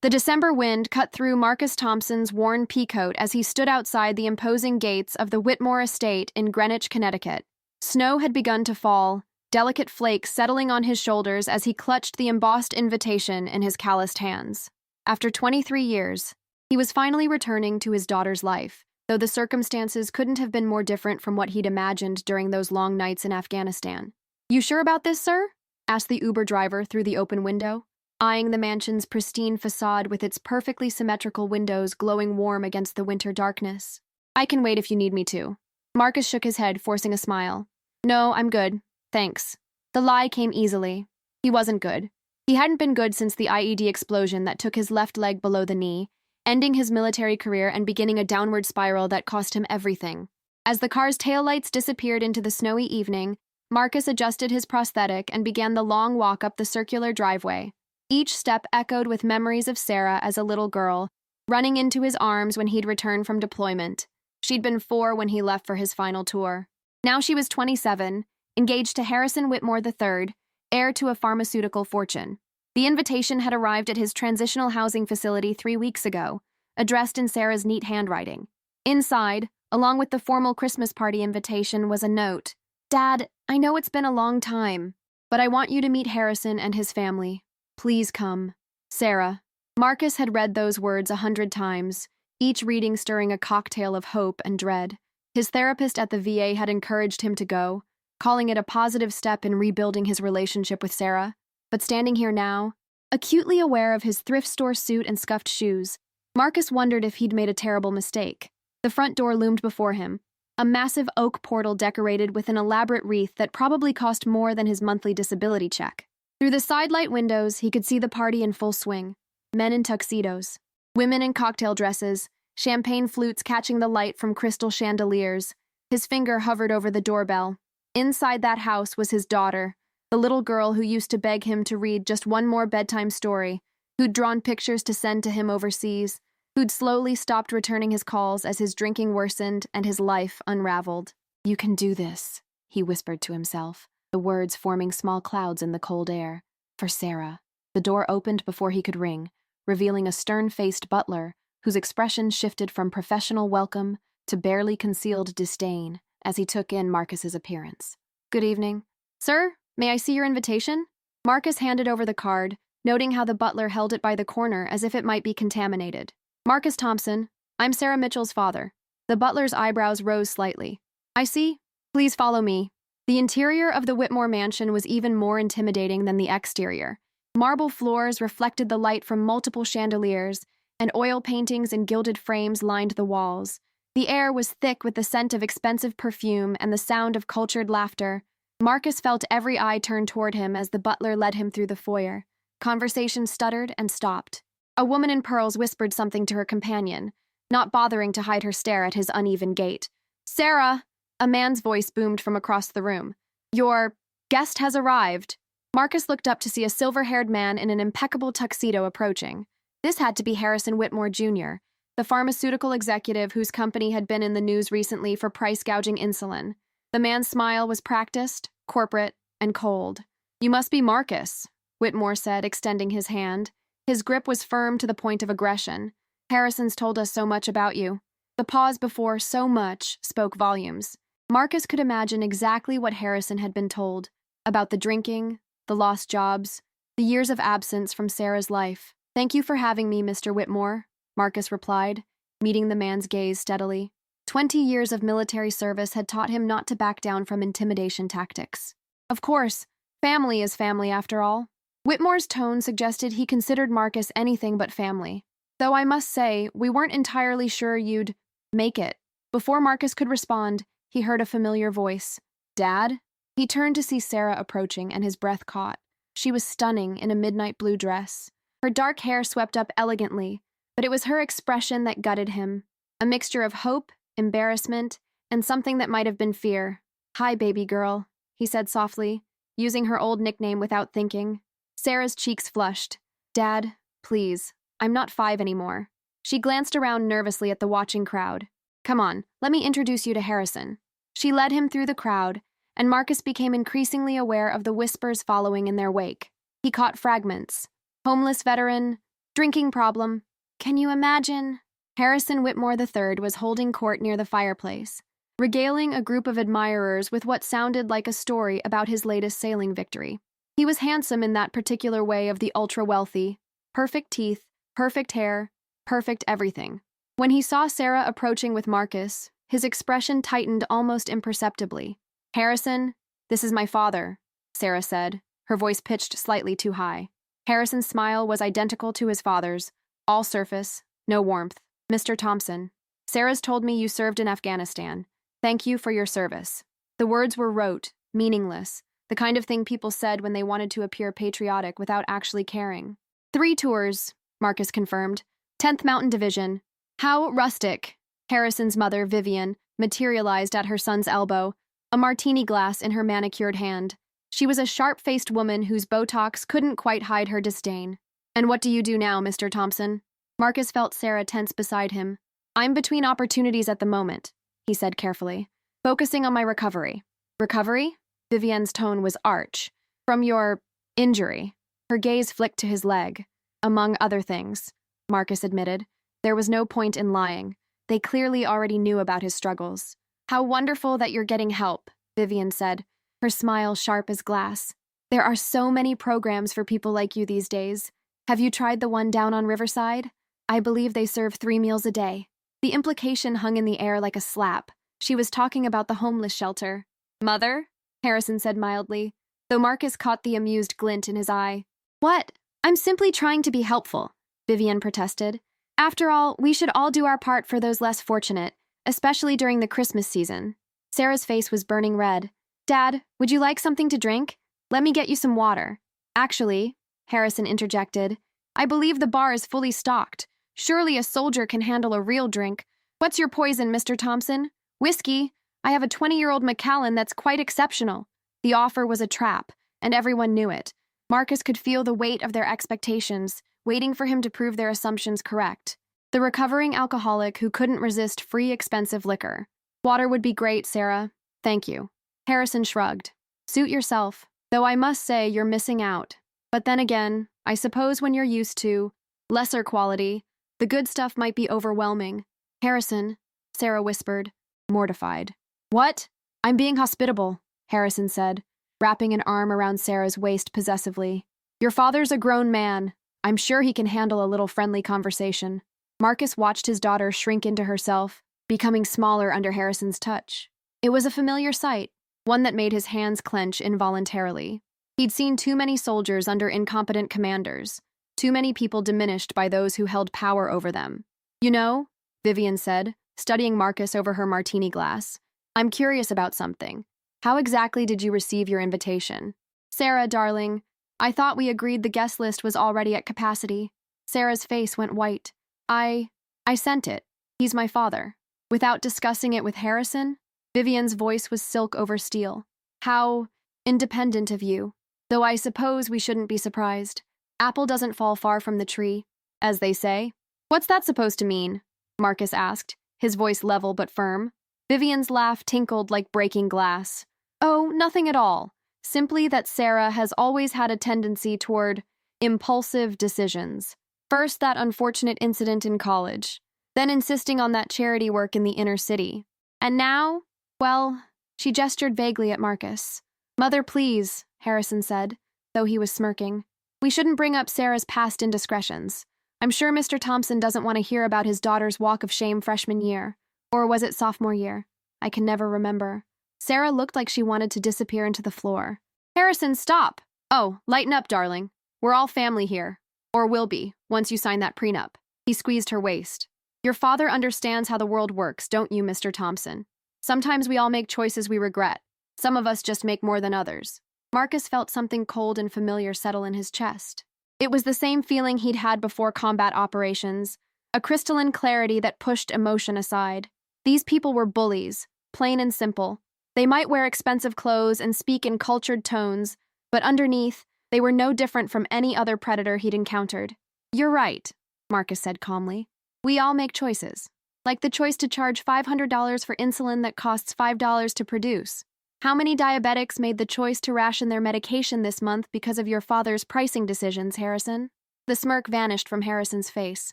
The December wind cut through Marcus Thompson's worn peacoat as he stood outside the imposing gates of the Whitmore estate in Greenwich, Connecticut. Snow had begun to fall, delicate flakes settling on his shoulders as he clutched the embossed invitation in his calloused hands. After 23 years, he was finally returning to his daughter's life, though the circumstances couldn't have been more different from what he'd imagined during those long nights in Afghanistan. "You sure about this, sir?" asked the Uber driver through the open window, eyeing the mansion's pristine facade with its perfectly symmetrical windows glowing warm against the winter darkness. "I can wait if you need me to." Marcus shook his head, forcing a smile. "No, I'm good. Thanks." The lie came easily. He wasn't good. He hadn't been good since the IED explosion that took his left leg below the knee, ending his military career and beginning a downward spiral that cost him everything. As the car's taillights disappeared into the snowy evening, Marcus adjusted his prosthetic and began the long walk up the circular driveway. Each step echoed with memories of Sarah as a little girl, running into his arms when he'd returned from deployment. She'd been 4 when he left for his final tour. Now she was 27, engaged to Harrison Whitmore III, heir to a pharmaceutical fortune. The invitation had arrived at his transitional housing facility 3 weeks ago, addressed in Sarah's neat handwriting. Inside, along with the formal Christmas party invitation, was a note. "Dad, I know it's been a long time, but I want you to meet Harrison and his family. Please come. Sarah." Marcus had read those words 100 times, each reading stirring a cocktail of hope and dread. His therapist at the VA had encouraged him to go, calling it a positive step in rebuilding his relationship with Sarah. But standing here now, acutely aware of his thrift store suit and scuffed shoes, Marcus wondered if he'd made a terrible mistake. The front door loomed before him, a massive oak portal decorated with an elaborate wreath that probably cost more than his monthly disability check. Through the sidelight windows, he could see the party in full swing. Men in tuxedos, women in cocktail dresses, champagne flutes catching the light from crystal chandeliers. His finger hovered over the doorbell. Inside that house was his daughter, the little girl who used to beg him to read just one more bedtime story, who'd drawn pictures to send to him overseas, who'd slowly stopped returning his calls as his drinking worsened and his life unraveled. "You can do this," he whispered to himself, the words forming small clouds in the cold air. "For Sarah." The door opened before he could ring, revealing a stern-faced butler whose expression shifted from professional welcome to barely concealed disdain as he took in Marcus's appearance. "Good evening. Sir, may I see your invitation?" Marcus handed over the card, noting how the butler held it by the corner as if it might be contaminated. "Marcus Thompson, I'm Sarah Mitchell's father." The butler's eyebrows rose slightly. "I see. Please follow me." The interior of the Whitmore mansion was even more intimidating than the exterior. Marble floors reflected the light from multiple chandeliers, and oil paintings in gilded frames lined the walls. The air was thick with the scent of expensive perfume and the sound of cultured laughter. Marcus felt every eye turn toward him as the butler led him through the foyer. Conversation stuttered and stopped. A woman in pearls whispered something to her companion, not bothering to hide her stare at his uneven gait. "Sarah!" A man's voice boomed from across the room. "Your guest has arrived." Marcus looked up to see a silver-haired man in an impeccable tuxedo approaching. This had to be Harrison Whitmore Jr., the pharmaceutical executive whose company had been in the news recently for price-gouging insulin. The man's smile was practiced, corporate, and cold. "You must be Marcus," Whitmore said, extending his hand. His grip was firm to the point of aggression. "Harrison's told us so much about you." The pause before "so much" spoke volumes. Marcus could imagine exactly what Harrison had been told, about the drinking, the lost jobs, the years of absence from Sarah's life. "Thank you for having me, Mr. Whitmore," Marcus replied, meeting the man's gaze steadily. 20 years of military service had taught him not to back down from intimidation tactics. Of course, family is family after all. Whitmore's tone suggested he considered Marcus anything but family. "Though I must say, we weren't entirely sure you'd make it." Before Marcus could respond, he heard a familiar voice. "Dad?" He turned to see Sarah approaching, and his breath caught. She was stunning in a midnight blue dress. Her dark hair swept up elegantly, but it was her expression that gutted him. A mixture of hope, embarrassment, and something that might have been fear. "Hi, baby girl," he said softly, using her old nickname without thinking. Sarah's cheeks flushed. "Dad, please. I'm not 5 anymore." She glanced around nervously at the watching crowd. "Come on, let me introduce you to Harrison." She led him through the crowd, and Marcus became increasingly aware of the whispers following in their wake. He caught fragments. Homeless veteran, Drinking problem. Can you imagine? Harrison Whitmore III was holding court near the fireplace, regaling a group of admirers with what sounded like a story about his latest sailing victory. He was handsome in that particular way of the ultra-wealthy. Perfect teeth, perfect hair, perfect everything. When he saw Sarah approaching with Marcus, his expression tightened almost imperceptibly. "Harrison, this is my father," Sarah said, her voice pitched slightly too high. Harrison's smile was identical to his father's, all surface, no warmth. "Mr. Thompson, Sarah's told me you served in Afghanistan. Thank you for your service." The words were rote, meaningless, the kind of thing people said when they wanted to appear patriotic without actually caring. 3 tours, Marcus confirmed. 10th Mountain Division. How rustic. Harrison's mother, Vivian, materialized at her son's elbow, a martini glass in her manicured hand. She was a sharp-faced woman whose Botox couldn't quite hide her disdain. "And what do you do now, Mr. Thompson?" Marcus felt Sarah tense beside him. "I'm between opportunities at the moment," he said carefully, "focusing on my recovery." "Recovery?" Vivian's tone was arch. "From your injury." Her gaze flicked to his leg. "Among other things," Marcus admitted. There was no point in lying. They clearly already knew about his struggles. "How wonderful that you're getting help," Vivian said, her smile sharp as glass. "There are so many programs for people like you these days. Have you tried the one down on Riverside? I believe they serve 3 meals a day." The implication hung in the air like a slap. She was talking about the homeless shelter. "Mother?" Harrison said mildly, though Marcus caught the amused glint in his eye. "What? I'm simply trying to be helpful," Vivian protested. "After all, we should all do our part for those less fortunate, especially during the Christmas season." Sarah's face was burning red. "Dad, would you like something to drink? Let me get you some water." "Actually," Harrison interjected, "I believe the bar is fully stocked. Surely a soldier can handle a real drink. What's your poison, Mr. Thompson?" "Whiskey. I have a 20-year-old Macallan that's quite exceptional." The offer was a trap, and everyone knew it. Marcus could feel the weight of their expectations, waiting for him to prove their assumptions correct. The recovering alcoholic who couldn't resist free, expensive liquor. "Water would be great, Sarah. Thank you." Harrison shrugged. "Suit yourself, though I must say you're missing out. But then again, I suppose when you're used to lesser quality, the good stuff might be overwhelming." "Harrison," Sarah whispered, mortified. "What?" "I'm being hospitable," Harrison said, wrapping an arm around Sarah's waist possessively. "Your father's a grown man. I'm sure he can handle a little friendly conversation." Marcus watched his daughter shrink into herself, becoming smaller under Harrison's touch. It was a familiar sight, one that made his hands clench involuntarily. He'd seen too many soldiers under incompetent commanders, too many people diminished by those who held power over them. "You know," Vivian said, studying Marcus over her martini glass, "I'm curious about something. How exactly did you receive your invitation?" "Sarah, darling, I thought we agreed the guest list was already at capacity." Sarah's face went white. I sent it. He's my father." Without discussing it with Harrison? Vivian's voice was silk over steel. "How independent of you. Though I suppose we shouldn't be surprised. Apple doesn't fall far from the tree, as they say." "What's that supposed to mean?" Marcus asked, his voice level but firm. Vivian's laugh tinkled like breaking glass. "Oh, nothing at all. Simply that Sarah has always had a tendency toward impulsive decisions. First, that unfortunate incident in college, then insisting on that charity work in the inner city. And now, well," she gestured vaguely at Marcus. "Mother, please," Harrison said, though he was smirking. "We shouldn't bring up Sarah's past indiscretions. I'm sure Mr. Thompson doesn't want to hear about his daughter's walk of shame freshman year. Or was it sophomore year? I can never remember." Sarah looked like she wanted to disappear into the floor. "Harrison, stop! Oh, lighten up, darling. We're all family here. Or will be, once you sign that prenup." He squeezed her waist. "Your father understands how the world works, don't you, Mr. Thompson? Sometimes we all make choices we regret. Some of us just make more than others." Marcus felt something cold and familiar settle in his chest. It was the same feeling he'd had before combat operations, a crystalline clarity that pushed emotion aside. These people were bullies, plain and simple. They might wear expensive clothes and speak in cultured tones, but underneath, they were no different from any other predator he'd encountered. "You're right," Marcus said calmly. "We all make choices. Like the choice to charge $500 for insulin that costs $5 to produce. How many diabetics made the choice to ration their medication this month because of your father's pricing decisions, Harrison?" The smirk vanished from Harrison's face.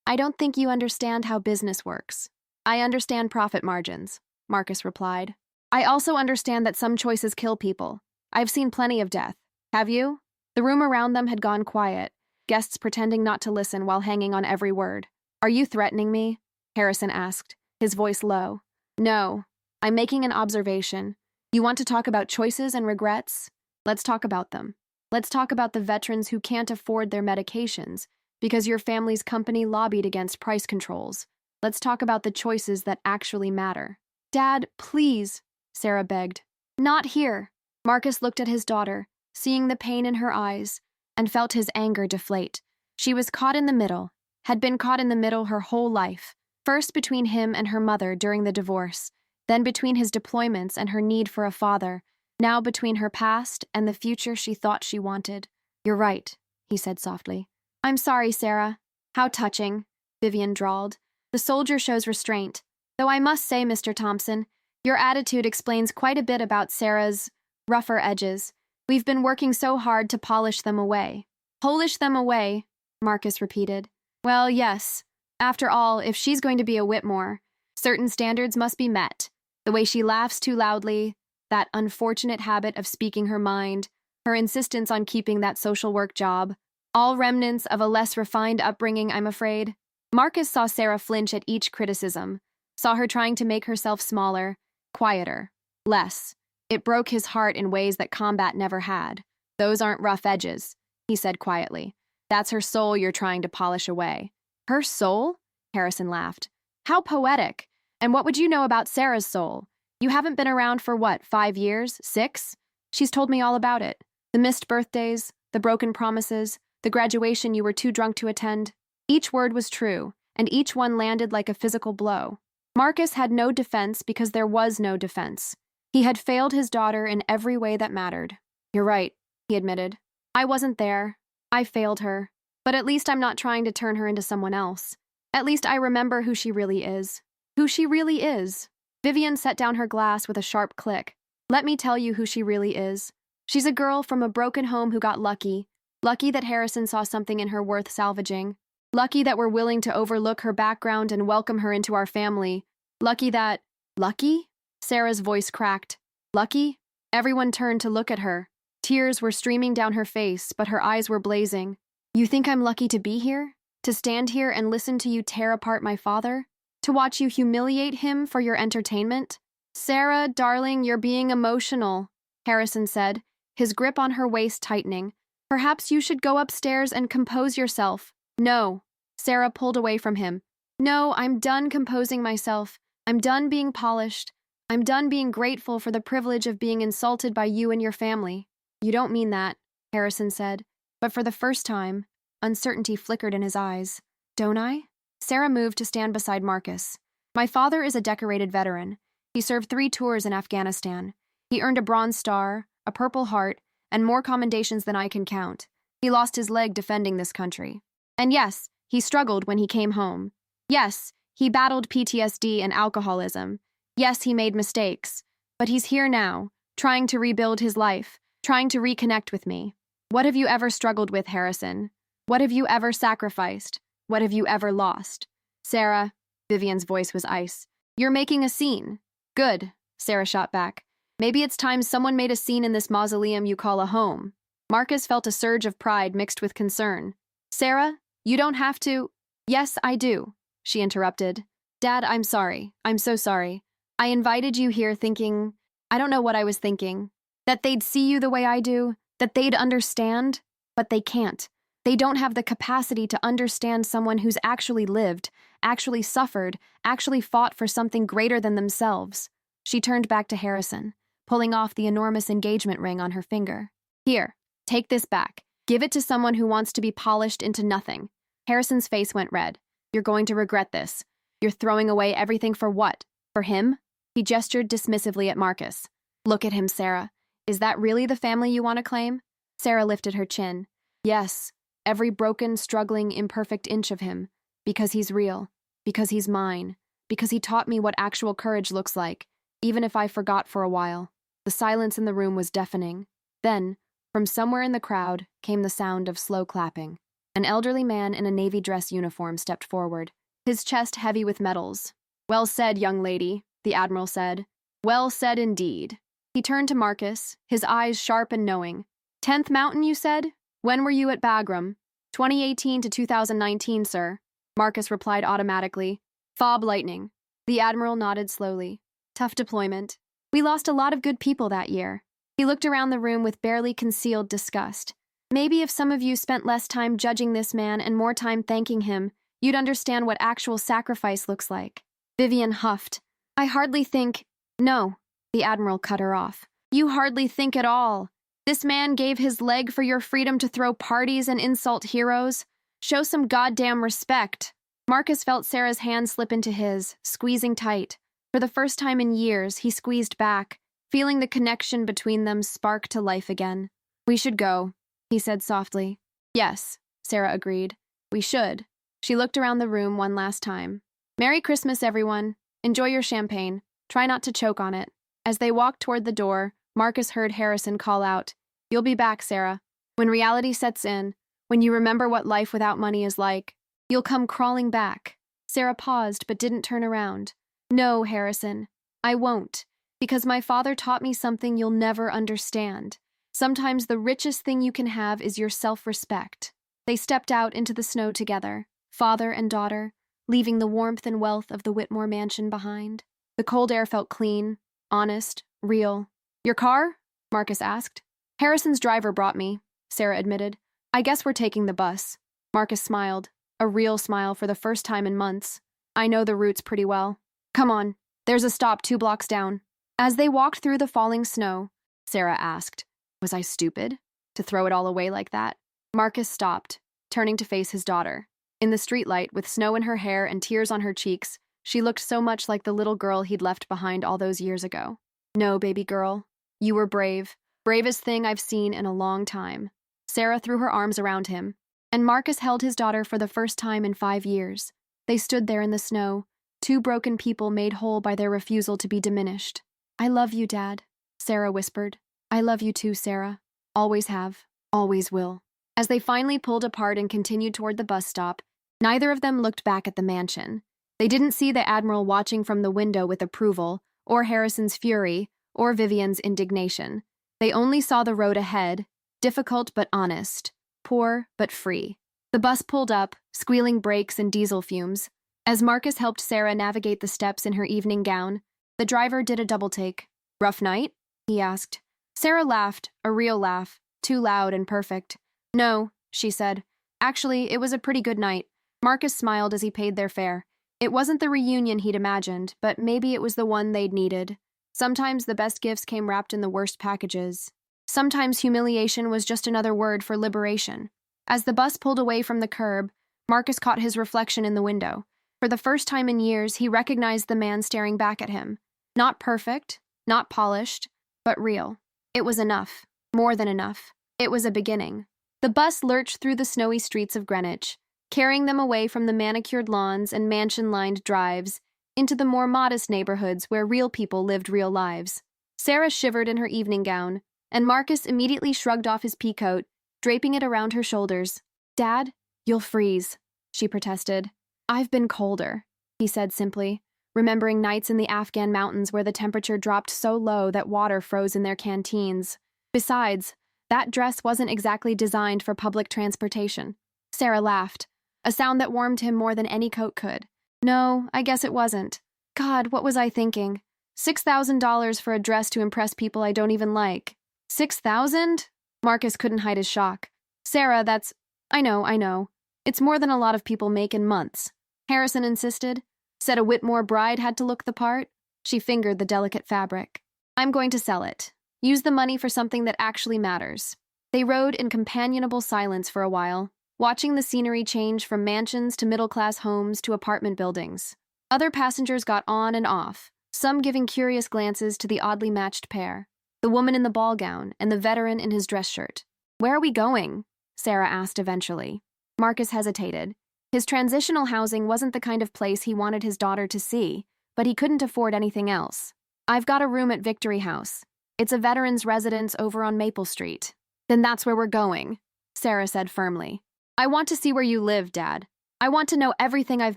I don't think you understand how business works. I understand profit margins, Marcus replied. I also understand that some choices kill people. I've seen plenty of death. Have you? The room around them had gone quiet, guests pretending not to listen while hanging on every word. Are you threatening me? Harrison asked, his voice low. No, I'm making an observation. You want to talk about choices and regrets? Let's talk about them. Let's talk about the veterans who can't afford their medications because your family's company lobbied against price controls. Let's talk about the choices that actually matter. Dad, please, Sarah begged. Not here. Marcus looked at his daughter, seeing the pain in her eyes, and felt his anger deflate. She was caught in the middle, had been caught in the middle her whole life, first between him and her mother during the divorce, then between his deployments and her need for a father, now between her past and the future she thought she wanted. You're right, he said softly. I'm sorry, Sarah. How touching, Vivian drawled. The soldier shows restraint. Though I must say, Mr. Thompson, your attitude explains quite a bit about Sarah's rougher edges. We've been working so hard to polish them away. Polish them away, Marcus repeated. Well, yes. After all, if she's going to be a Whitmore, certain standards must be met. The way she laughs too loudly, that unfortunate habit of speaking her mind, her insistence on keeping that social work job, all remnants of a less refined upbringing, I'm afraid. Marcus saw Sarah flinch at each criticism, saw her trying to make herself smaller, quieter, less. It broke his heart in ways that combat never had. Those aren't rough edges, he said quietly. That's her soul you're trying to polish away. Her soul? Harrison laughed. How poetic. And what would you know about Sarah's soul? You haven't been around for what, 5 years? 6? She's told me all about it. The missed birthdays, the broken promises, the graduation you were too drunk to attend. Each word was true, and each one landed like a physical blow. Marcus had no defense because there was no defense. He had failed his daughter in every way that mattered. You're right, he admitted. I wasn't there. I failed her. But at least I'm not trying to turn her into someone else. At least I remember who she really is. Who she really is. Vivian set down her glass with a sharp click. Let me tell you who she really is. She's a girl from a broken home who got lucky. Lucky that Harrison saw something in her worth salvaging. Lucky that we're willing to overlook her background and welcome her into our family. Lucky that... Lucky? Sarah's voice cracked. Lucky? Everyone turned to look at her. Tears were streaming down her face, but her eyes were blazing. You think I'm lucky to be here? To stand here and listen to you tear apart my father? To watch you humiliate him for your entertainment? Sarah, darling, you're being emotional, Harrison said, his grip on her waist tightening. Perhaps you should go upstairs and compose yourself. No. Sarah pulled away from him. No, I'm done composing myself. I'm done being polished. I'm done being grateful for the privilege of being insulted by you and your family. You don't mean that, Harrison said. But for the first time, uncertainty flickered in his eyes. Don't I? Sarah moved to stand beside Marcus. My father is a decorated veteran. He served 3 tours in Afghanistan. He earned a Bronze Star, a Purple Heart, and more commendations than I can count. He lost his leg defending this country. And yes, he struggled when he came home. Yes, he battled PTSD and alcoholism. Yes, he made mistakes. But he's here now, trying to rebuild his life, trying to reconnect with me. What have you ever struggled with, Harrison? What have you ever sacrificed? What have you ever lost? Sarah, Vivian's voice was ice. You're making a scene. Good, Sarah shot back. Maybe it's time someone made a scene in this mausoleum you call a home. Marcus felt a surge of pride mixed with concern. Sarah, you don't have to... Yes, I do, she interrupted. Dad, I'm sorry. I'm so sorry. I invited you here thinking... I don't know what I was thinking. That they'd see you the way I do, that they'd understand, but they can't. They don't have the capacity to understand someone who's actually lived, actually suffered, actually fought for something greater than themselves. She turned back to Harrison, pulling off the enormous engagement ring on her finger. Here, take this back. Give it to someone who wants to be polished into nothing. Harrison's face went red. You're going to regret this. You're throwing away everything for what? For him? He gestured dismissively at Marcus. Look at him, Sarah. Is that really the family you want to claim? Sarah lifted her chin. Yes. Every broken, struggling, imperfect inch of him. Because he's real. Because he's mine. Because he taught me what actual courage looks like, even if I forgot for a while. The silence in the room was deafening. Then, from somewhere in the crowd, came the sound of slow clapping. An elderly man in a navy dress uniform stepped forward, his chest heavy with medals. "Well said, young lady," the admiral said. "Well said indeed." He turned to Marcus, his eyes sharp and knowing. "10th Mountain, you said? When were you at Bagram?" 2018 to 2019, sir," Marcus replied automatically. "Fob lightning." The admiral nodded slowly. "Tough deployment. We lost a lot of good people that year." He looked around the room with barely concealed disgust. "Maybe if some of you spent less time judging this man and more time thanking him, you'd understand what actual sacrifice looks like." Vivian huffed. "I hardly think—" "No," the admiral cut her off. "You hardly think at all. This man gave his leg for your freedom to throw parties and insult heroes. Show some goddamn respect." Marcus felt Sarah's hand slip into his, squeezing tight. For the first time in years, he squeezed back, feeling the connection between them spark to life again. "We should go," he said softly. "Yes," Sarah agreed. "We should." She looked around the room one last time. "Merry Christmas, everyone. Enjoy your champagne. Try not to choke on it." As they walked toward the door, Marcus heard Harrison call out, "You'll be back, Sarah. When reality sets in, when you remember what life without money is like, you'll come crawling back." Sarah paused but didn't turn around. "No, Harrison, I won't, because my father taught me something you'll never understand. Sometimes the richest thing you can have is your self-respect." They stepped out into the snow together, father and daughter, leaving the warmth and wealth of the Whitmore mansion behind. The cold air felt clean, honest, real. "Your car?" Marcus asked. "Harrison's driver brought me," Sarah admitted. "I guess we're taking the bus." Marcus smiled, a real smile for the first time in months. "I know the routes pretty well. Come on, there's a stop 2 blocks down." As they walked through the falling snow, Sarah asked, "Was I stupid to throw it all away like that?" Marcus stopped, turning to face his daughter. In the streetlight, with snow in her hair and tears on her cheeks, she looked so much like the little girl he'd left behind all those years ago. "No, baby girl. You were brave. Bravest thing I've seen in a long time." Sarah threw her arms around him, and Marcus held his daughter for the first time in 5 years. They stood there in the snow, 2 broken people made whole by their refusal to be diminished. "I love you, Dad," Sarah whispered. "I love you too, Sarah. Always have, always will." As they finally pulled apart and continued toward the bus stop, neither of them looked back at the mansion. They didn't see the admiral watching from the window with approval, or Harrison's fury, or Vivian's indignation. They only saw the road ahead, difficult but honest, poor but free. The bus pulled up, squealing brakes and diesel fumes. As Marcus helped Sarah navigate the steps in her evening gown, the driver did a double-take. "Rough night?" he asked. Sarah laughed, a real laugh, too loud and perfect. "No," she said. "Actually, it was a pretty good night." Marcus smiled as he paid their fare. It wasn't the reunion he'd imagined, but maybe it was the one they'd needed. Sometimes the best gifts came wrapped in the worst packages. Sometimes humiliation was just another word for liberation. As the bus pulled away from the curb, Marcus caught his reflection in the window. For the first time in years, he recognized the man staring back at him. Not perfect, not polished, but real. It was enough. More than enough. It was a beginning. The bus lurched through the snowy streets of Greenwich, carrying them away from the manicured lawns and mansion-lined drives into the more modest neighborhoods where real people lived real lives. Sarah shivered in her evening gown, and Marcus immediately shrugged off his peacoat, draping it around her shoulders. "Dad, you'll freeze," she protested. "I've been colder," he said simply, remembering nights in the Afghan mountains where the temperature dropped so low that water froze in their canteens. Besides, that dress wasn't exactly designed for public transportation. Sarah laughed, a sound that warmed him more than any coat could. "No, I guess it wasn't. God, what was I thinking? $6,000 for a dress to impress people I don't even like." "6,000?" Marcus couldn't hide his shock. "Sarah, that's— I know. It's more than a lot of people make in months." Harrison insisted. "Said a Whitmore bride had to look the part." She fingered the delicate fabric. "I'm going to sell it. Use the money for something that actually matters." They rode in companionable silence for a while, watching the scenery change from mansions to middle-class homes to apartment buildings. Other passengers got on and off, some giving curious glances to the oddly matched pair, the woman in the ball gown and the veteran in his dress shirt. "Where are we going?" Sarah asked eventually. Marcus hesitated. His transitional housing wasn't the kind of place he wanted his daughter to see, but he couldn't afford anything else. "I've got a room at Victory House. It's a veteran's residence over on Maple Street." "Then that's where we're going," Sarah said firmly. I want to see where you live, Dad. I want to know everything I've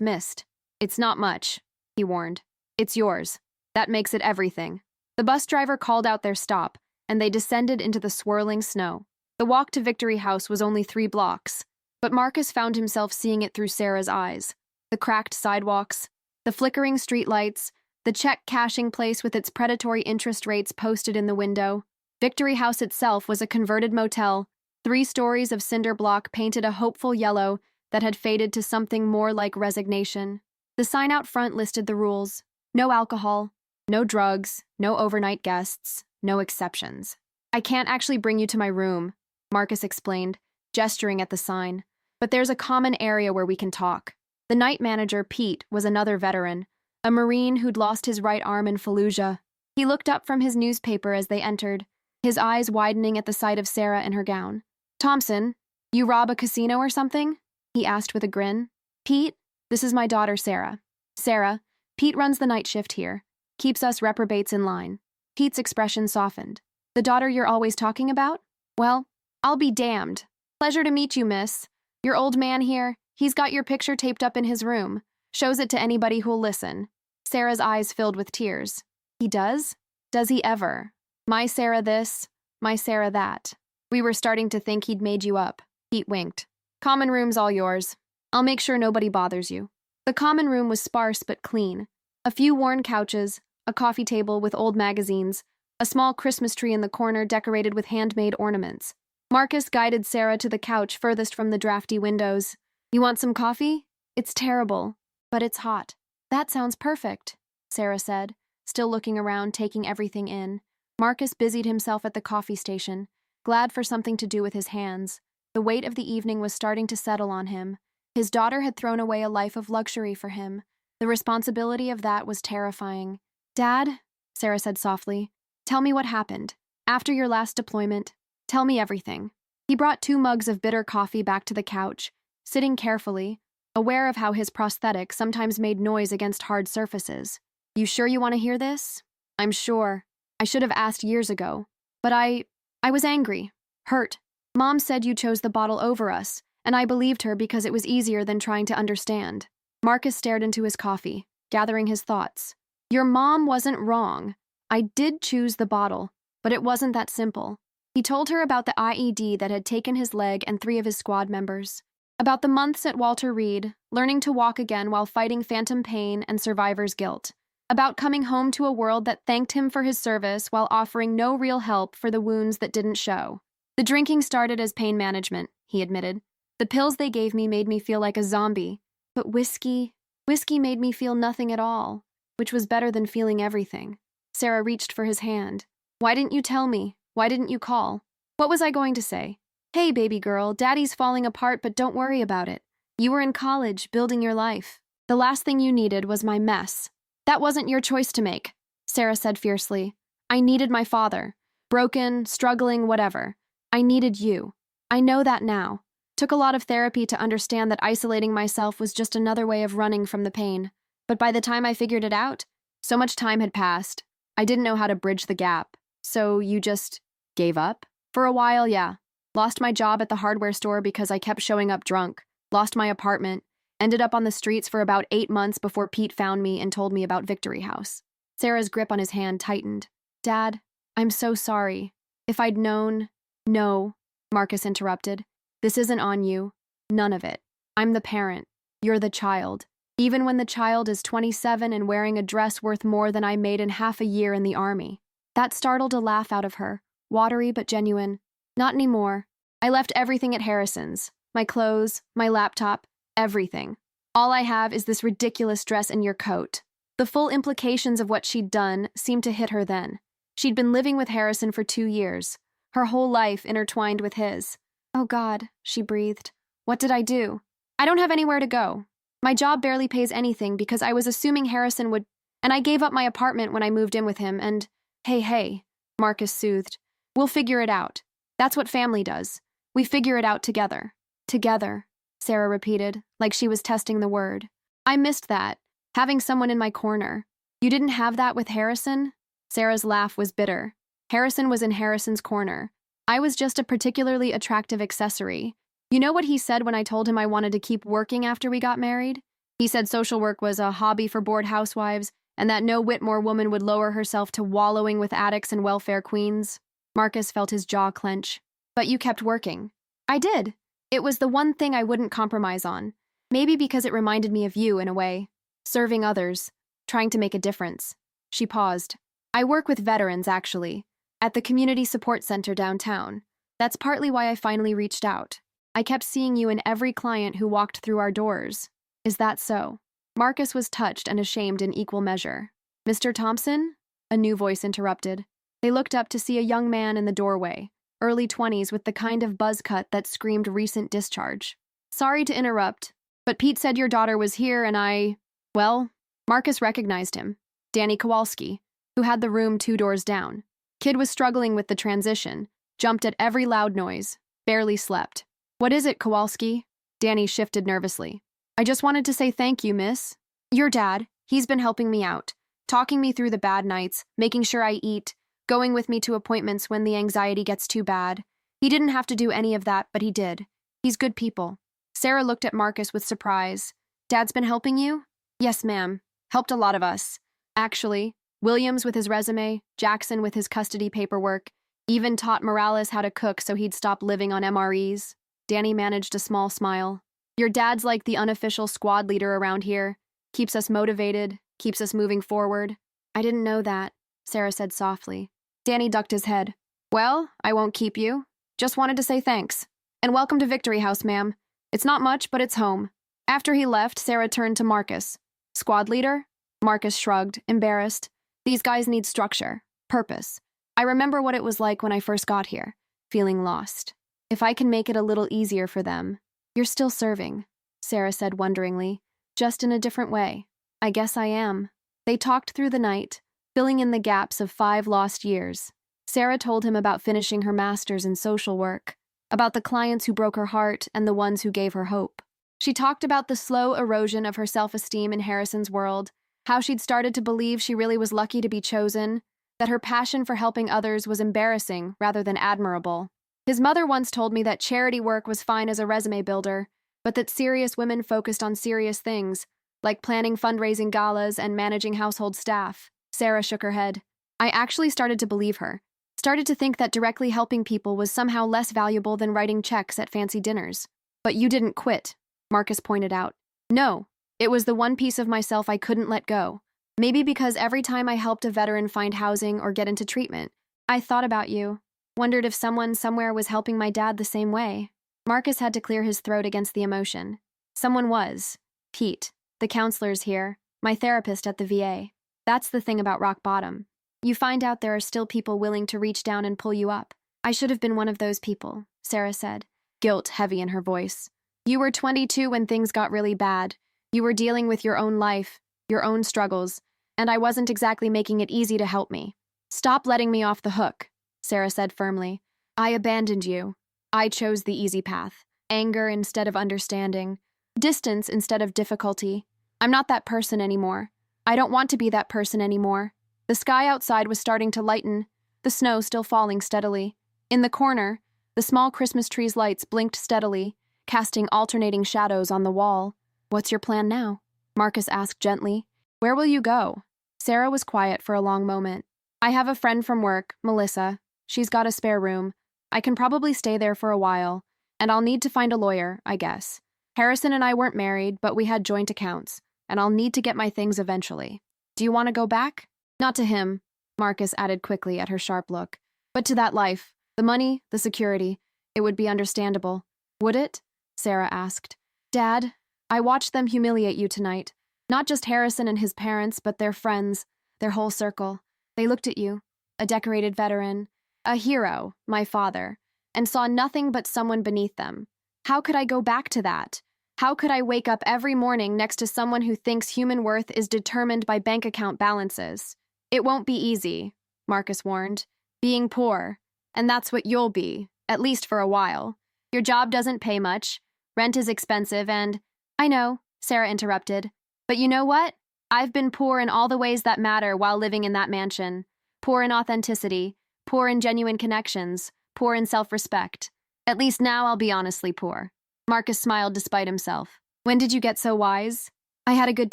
missed. It's not much, he warned. It's yours. That makes it everything. The bus driver called out their stop, and they descended into the swirling snow. The walk to Victory House was only 3 blocks, but Marcus found himself seeing it through Sarah's eyes. The cracked sidewalks, the flickering streetlights, the check cashing place with its predatory interest rates posted in the window. Victory House itself was a converted motel. 3 stories of cinder block painted a hopeful yellow that had faded to something more like resignation. The sign out front listed the rules. No alcohol, no drugs, no overnight guests, no exceptions. I can't actually bring you to my room, Marcus explained, gesturing at the sign. But there's a common area where we can talk. The night manager, Pete, was another veteran, a Marine who'd lost his right arm in Fallujah. He looked up from his newspaper as they entered, his eyes widening at the sight of Sarah in her gown. Thompson, you rob a casino or something? He asked with a grin. Pete, this is my daughter, Sarah. Sarah, Pete runs the night shift here, keeps us reprobates in line. Pete's expression softened. The daughter you're always talking about? Well, I'll be damned. Pleasure to meet you, miss. Your old man here, he's got your picture taped up in his room. Shows it to anybody who'll listen. Sarah's eyes filled with tears. He does? Does he ever? My Sarah this, my Sarah that. We were starting to think he'd made you up. Pete winked. Common room's all yours. I'll make sure nobody bothers you. The common room was sparse but clean. A few worn couches, a coffee table with old magazines, a small Christmas tree in the corner decorated with handmade ornaments. Marcus guided Sarah to the couch furthest from the drafty windows. You want some coffee? It's terrible, but it's hot. That sounds perfect, Sarah said, still looking around, taking everything in. Marcus busied himself at the coffee station, glad for something to do with his hands. The weight of the evening was starting to settle on him. His daughter had thrown away a life of luxury for him. The responsibility of that was terrifying. Dad, Sarah said softly, tell me what happened. After your last deployment, tell me everything. He brought 2 mugs of bitter coffee back to the couch, sitting carefully, aware of how his prosthetic sometimes made noise against hard surfaces. You sure you want to hear this? I'm sure. I should have asked years ago. But I was angry, hurt. Mom said you chose the bottle over us, and I believed her because it was easier than trying to understand. Marcus stared into his coffee, gathering his thoughts. Your mom wasn't wrong. I did choose the bottle, but it wasn't that simple. He told her about the IED that had taken his leg and 3 of his squad members. About the months at Walter Reed, learning to walk again while fighting phantom pain and survivor's guilt. About coming home to a world that thanked him for his service while offering no real help for the wounds that didn't show. The drinking started as pain management, he admitted. The pills they gave me made me feel like a zombie. But whiskey made me feel nothing at all, which was better than feeling everything. Sarah reached for his hand. Why didn't you tell me? Why didn't you call? What was I going to say? Hey, baby girl, Daddy's falling apart, but don't worry about it. You were in college, building your life. The last thing you needed was my mess. That wasn't your choice to make, Sarah said fiercely. I needed my father. Broken, struggling, whatever. I needed you. I know that now. Took a lot of therapy to understand that isolating myself was just another way of running from the pain. But by the time I figured it out, so much time had passed. I didn't know how to bridge the gap. So you just gave up? For a while, yeah. Lost my job at the hardware store because I kept showing up drunk. Lost my apartment. Ended up on the streets for about 8 months before Pete found me and told me about Victory House. Sarah's grip on his hand tightened. Dad, I'm so sorry. If I'd known... No, Marcus interrupted. This isn't on you. None of it. I'm the parent. You're the child. Even when the child is 27 and wearing a dress worth more than I made in half a year in the army. That startled a laugh out of her, watery but genuine. Not anymore. I left everything at Harrison's. My clothes, my laptop, everything. All I have is this ridiculous dress and your coat. The full implications of what she'd done seemed to hit her then. She'd been living with Harrison for 2 years. Her whole life intertwined with his. Oh God, she breathed. What did I do? I don't have anywhere to go. My job barely pays anything because I was assuming Harrison would, and I gave up my apartment when I moved in with him and, hey, Marcus soothed. We'll figure it out. That's what family does. We figure it out together. Together, Sarah repeated, like she was testing the word. I missed that, having someone in my corner. You didn't have that with Harrison? Sarah's laugh was bitter. Harrison was in Harrison's corner. I was just a particularly attractive accessory. You know what he said when I told him I wanted to keep working after we got married? He said social work was a hobby for bored housewives and that no Whitmore woman would lower herself to wallowing with addicts and welfare queens. Marcus felt his jaw clench. But you kept working. I did. It was the one thing I wouldn't compromise on. Maybe because it reminded me of you in a way. Serving others. Trying to make a difference. She paused. I work with veterans, actually. At the community support center downtown. That's partly why I finally reached out. I kept seeing you in every client who walked through our doors. Is that so? Marcus was touched and ashamed in equal measure. Mr. Thompson? A new voice interrupted. They looked up to see a young man in the doorway, early 20s with the kind of buzz cut that screamed recent discharge. Sorry to interrupt, but Pete said your daughter was here and Well, Marcus recognized him. Danny Kowalski, who had the room 2 doors down. Kid was struggling with the transition, jumped at every loud noise, barely slept. What is it, Kowalski? Danny shifted nervously. I just wanted to say thank you, miss. Your dad, he's been helping me out, talking me through the bad nights, making sure I eat, going with me to appointments when the anxiety gets too bad. He didn't have to do any of that, but he did. He's good people. Sarah looked at Marcus with surprise. Dad's been helping you? Yes, ma'am. Helped a lot of us. Actually, Williams with his resume, Jackson with his custody paperwork, even taught Morales how to cook so he'd stop living on MREs. Danny managed a small smile. Your dad's like the unofficial squad leader around here. Keeps us motivated, keeps us moving forward. I didn't know that, Sarah said softly. Danny ducked his head. Well, I won't keep you. Just wanted to say thanks. And welcome to Victory House, ma'am. It's not much, but it's home. After he left, Sarah turned to Marcus. Squad leader? Marcus shrugged, embarrassed. These guys need structure, purpose. I remember what it was like when I first got here, feeling lost. If I can make it a little easier for them. You're still serving, Sarah said wonderingly, just in a different way. I guess I am. They talked through the night, filling in the gaps of 5 lost years. Sarah told him about finishing her master's in social work, about the clients who broke her heart and the ones who gave her hope. She talked about the slow erosion of her self-esteem in Harrison's world, how she'd started to believe she really was lucky to be chosen, that her passion for helping others was embarrassing rather than admirable. His mother once told me that charity work was fine as a resume builder, but that serious women focused on serious things, like planning fundraising galas and managing household staff. Sarah shook her head. I actually started to believe her. Started to think that directly helping people was somehow less valuable than writing checks at fancy dinners. But you didn't quit, Marcus pointed out. No, it was the one piece of myself I couldn't let go. Maybe because every time I helped a veteran find housing or get into treatment, I thought about you. Wondered if someone somewhere was helping my dad the same way. Marcus had to clear his throat against the emotion. Someone was. Pete, the counselor's here, my therapist at the VA. That's the thing about rock bottom. You find out there are still people willing to reach down and pull you up. I should have been one of those people, Sarah said, guilt heavy in her voice. You were 22 when things got really bad. You were dealing with your own life, your own struggles, and I wasn't exactly making it easy to help me. Stop letting me off the hook, Sarah said firmly. I abandoned you. I chose the easy path. Anger instead of understanding. Distance instead of difficulty. I'm not that person anymore. I don't want to be that person anymore. The sky outside was starting to lighten, the snow still falling steadily. In the corner, the small Christmas tree's lights blinked steadily, casting alternating shadows on the wall. What's your plan now? Marcus asked gently. Where will you go? Sarah was quiet for a long moment. I have a friend from work, Melissa. She's got a spare room. I can probably stay there for a while, and I'll need to find a lawyer, I guess. Harrison and I weren't married, but we had joint accounts, and I'll need to get my things eventually. Do you want to go back? Not to him, Marcus added quickly at her sharp look, but to that life. The money, the security. It would be understandable. Would it? Sarah asked. Dad, I watched them humiliate you tonight. Not just Harrison and his parents, but their friends, their whole circle. They looked at you, a decorated veteran, a hero, my father, and saw nothing but someone beneath them. How could I go back to that? How could I wake up every morning next to someone who thinks human worth is determined by bank account balances? It won't be easy, Marcus warned. Being poor. And that's what you'll be, at least for a while. Your job doesn't pay much, rent is expensive, and— I know, Sarah interrupted. But you know what? I've been poor in all the ways that matter while living in that mansion. Poor in authenticity, poor in genuine connections, poor in self-respect. At least now I'll be honestly poor. Marcus smiled despite himself. When did you get so wise? I had a good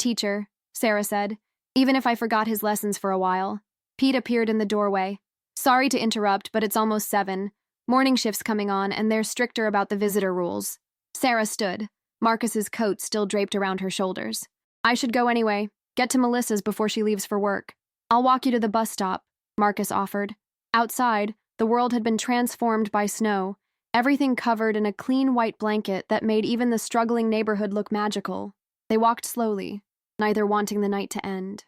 teacher, Sarah said, even if I forgot his lessons for a while. Pete appeared in the doorway. Sorry to interrupt, but it's almost 7. Morning shift's coming on, and they're stricter about the visitor rules. Sarah stood, Marcus's coat still draped around her shoulders. I should go anyway. Get to Melissa's before she leaves for work. I'll walk you to the bus stop, Marcus offered. Outside, the world had been transformed by snow, everything covered in a clean white blanket that made even the struggling neighborhood look magical. They walked slowly, neither wanting the night to end.